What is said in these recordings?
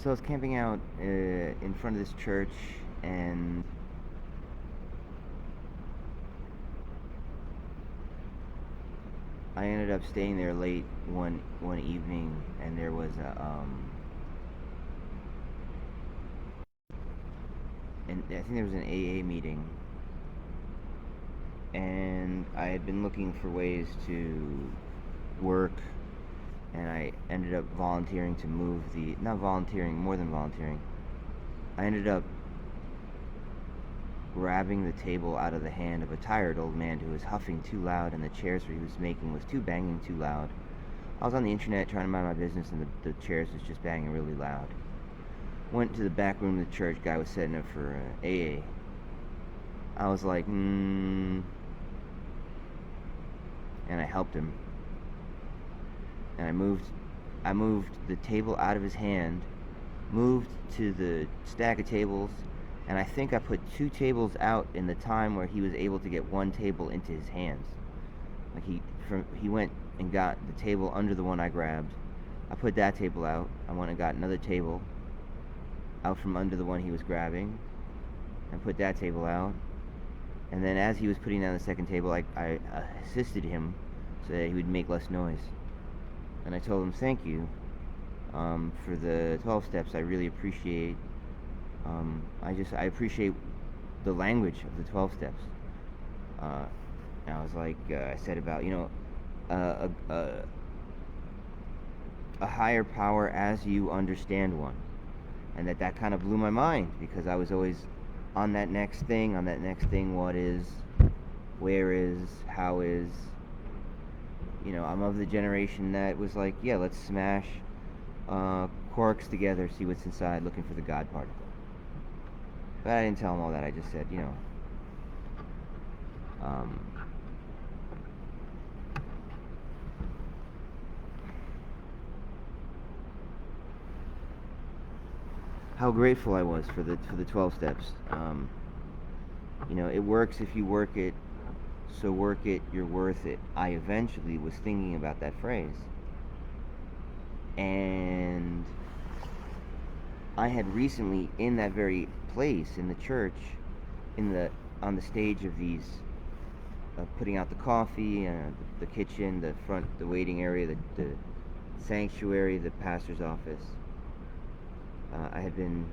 So I was camping out in front of this church, and I ended up staying there late one evening, and there was and I think there was an AA meeting, and I had been looking for ways to work, and I ended up volunteering to move not volunteering, more than volunteering. I ended up grabbing the table out of the hand of a tired old man who was huffing too loud, and the chairs he was making was banging too loud. I was on the internet trying to mind my business, and the chairs was just banging really loud. Went to the back room of the church. Guy was setting up for AA. I was like, and I helped him. And I moved the table out of his hand, moved to the stack of tables, and I think I put 2 tables out in the time where he was able to get 1 table into his hands. Like he went and got the table under the one I grabbed. I put that table out. I went and got another table out from under the one he was grabbing, and put that table out. And then as he was putting down the second table, I assisted him so that he would make less noise. And I told him, thank you for the 12 steps. I really appreciate I appreciate the language of the 12 steps. And I was like, I said about, a higher power as you understand one. And that kind of blew my mind, because I was always on that next thing, what is, where is, how is. I'm of the generation that was like, yeah, let's smash quarks together, see what's inside, looking for the God particle. But I didn't tell him all that. I just said, how grateful I was for the 12 steps. It works if you work it, so work it, you're worth it. I eventually was thinking about that phrase. And I had recently, in that very place, in the church, on the stage of these, putting out the coffee, the kitchen, the front, the waiting area, the sanctuary, the pastor's office, I had been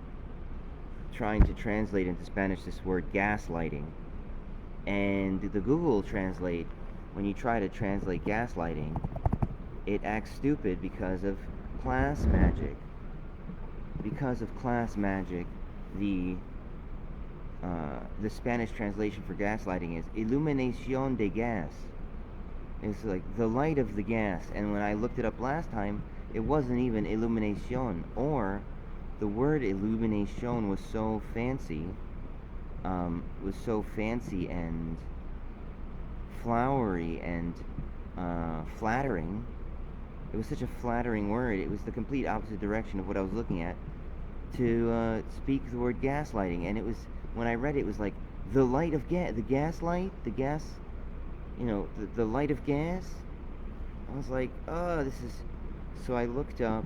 trying to translate into Spanish this word gaslighting. And the Google Translate, when you try to translate gaslighting, it acts stupid because of class magic. Because of class magic, the Spanish translation for gaslighting is iluminación de gas. It's like the light of the gas. And when I looked it up last time, it wasn't even iluminación, or the word illumination was so fancy, and flowery and flattering. It was such a flattering word. It was the complete opposite direction of what I was looking at, to speak the word gaslighting. And it was, when I read it, it was like the light of gas, the gaslight, the gas, the light of gas. I was like, oh, this is. So I looked up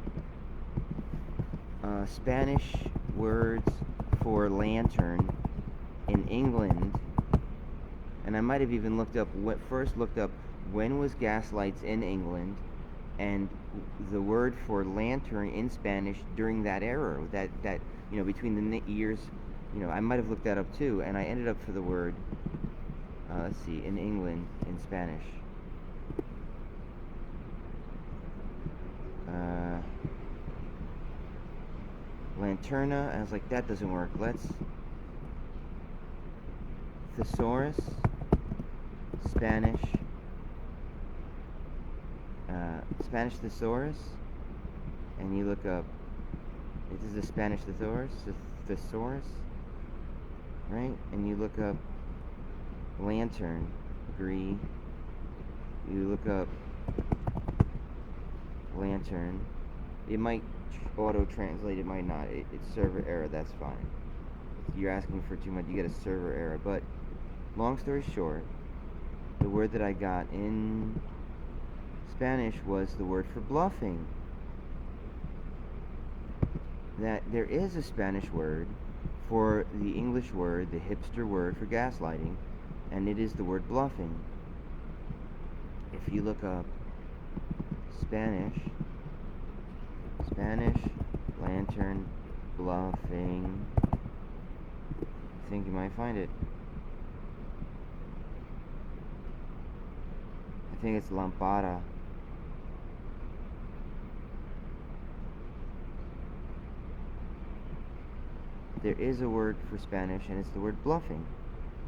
Spanish words for lantern in England, and I might have even looked up when was gaslights in England, and the word for lantern in Spanish during that era, that between the years, I might have looked that up too, and I ended up for the word, let's see, in England in Spanish. Lanterna. I was like, that doesn't work. Let's thesaurus, Spanish thesaurus, and you look up. This is a Spanish thesaurus, right? And you look up lantern, agree. You look up lantern. It might auto-translate, it might not. It's server error, that's fine. You're asking for too much, you get a server error. But long story short, the word that I got in Spanish was the word for bluffing. that there is a Spanish word for the English word, the hipster word for gaslighting, and it is the word bluffing. If you look up Spanish lantern bluffing, I think you might find it. I think it's lampada. There is a word for Spanish, and it's the word bluffing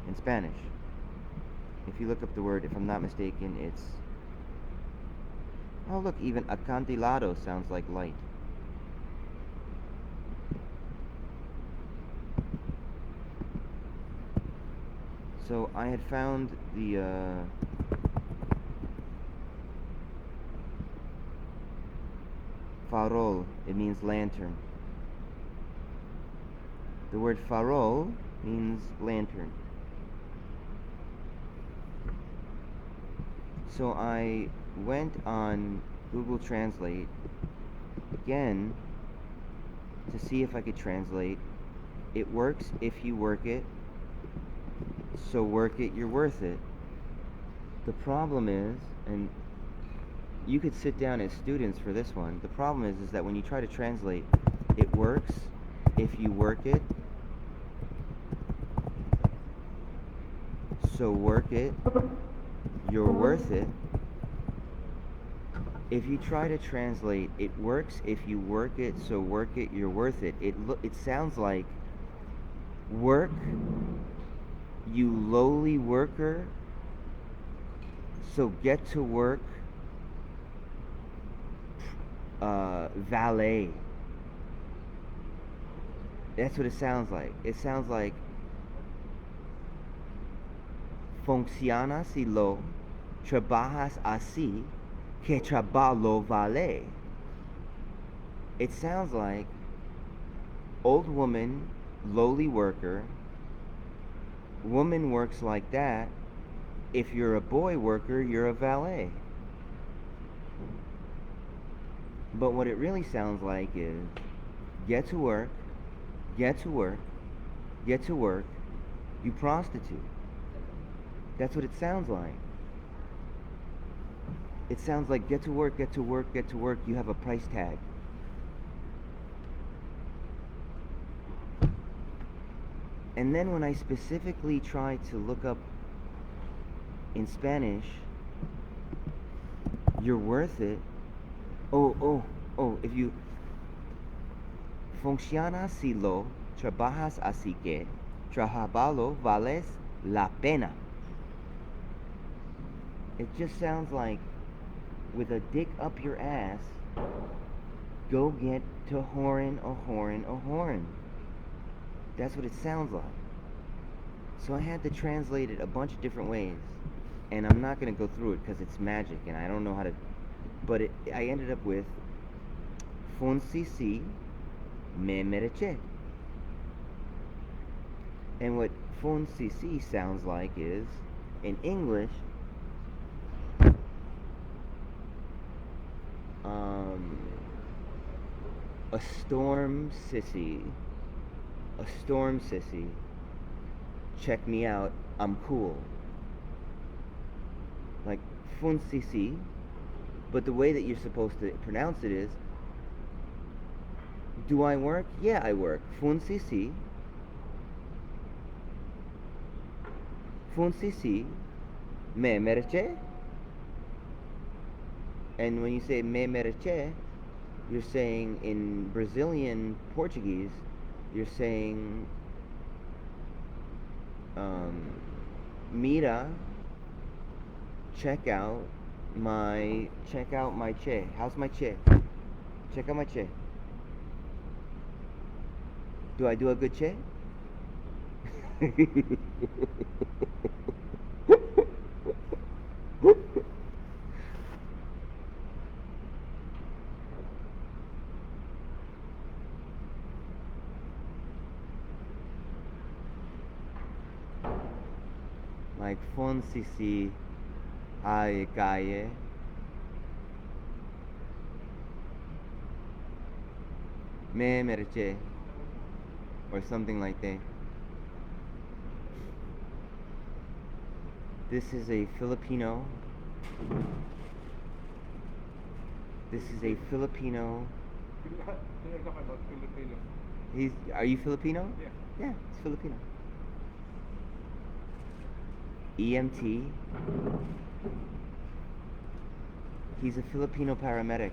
in Spanish. If you look up the word, if I'm not mistaken, it's... Oh, look, even acantilado sounds like light. So I had found the farol. It means lantern. The word farol means lantern. So I went on Google Translate again to see if I could translate. It works if you work it, so work it, you're worth it. The problem is, and you could sit down as students for this one, the problem is that when you try to translate, it works if you work it, so work it, you're worth it. If you try to translate, it works if you work it, so work it, you're worth it. It sounds like work, you lowly worker, so get to work, valet. That's what it sounds like. It sounds like funciona si lo trabajas así que trabajo vale. It sounds like old woman, lowly worker, woman works like that. If you're a boy worker, you're a valet. But what it really sounds like is get to work, get to work, get to work, you prostitute. That's what it sounds like. It sounds like get to work, get to work, get to work, you have a price tag. And then when I specifically try to look up in Spanish, you're worth it. If you funciona si lo trabajas así que trabajarlo vales la pena. It just sounds like with a dick up your ass, go get to whoring a whoring a whoring. That's what it sounds like. So I had to translate it a bunch of different ways, and I'm not going to go through it because it's magic and I don't know how to, but I ended up with Fonsi si me mereche. And what Fonsi si sounds like is, in English, a storm sissy, check me out, I'm cool. Like fun sisi, but the way that you're supposed to pronounce it is, do I work? Yeah, I work. Fun sisi, me mereche. And when you say me mereche, you're saying in Brazilian Portuguese, you're saying, mira, check out my che. How's my che? Check out my che. Do I do a good che? Like fon sisi ay calle. Me merche, or something like that. This is a Filipino. This is a Filipino. Are you Filipino? Yeah. Yeah, it's Filipino. EMT. He's a Filipino paramedic.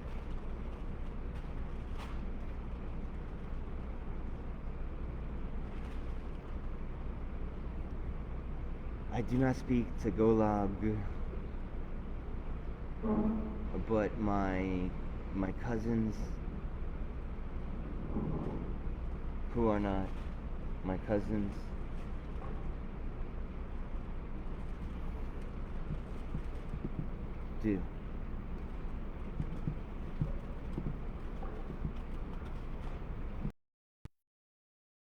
I do not speak Tagalog, but my cousins, who are not my cousins, do.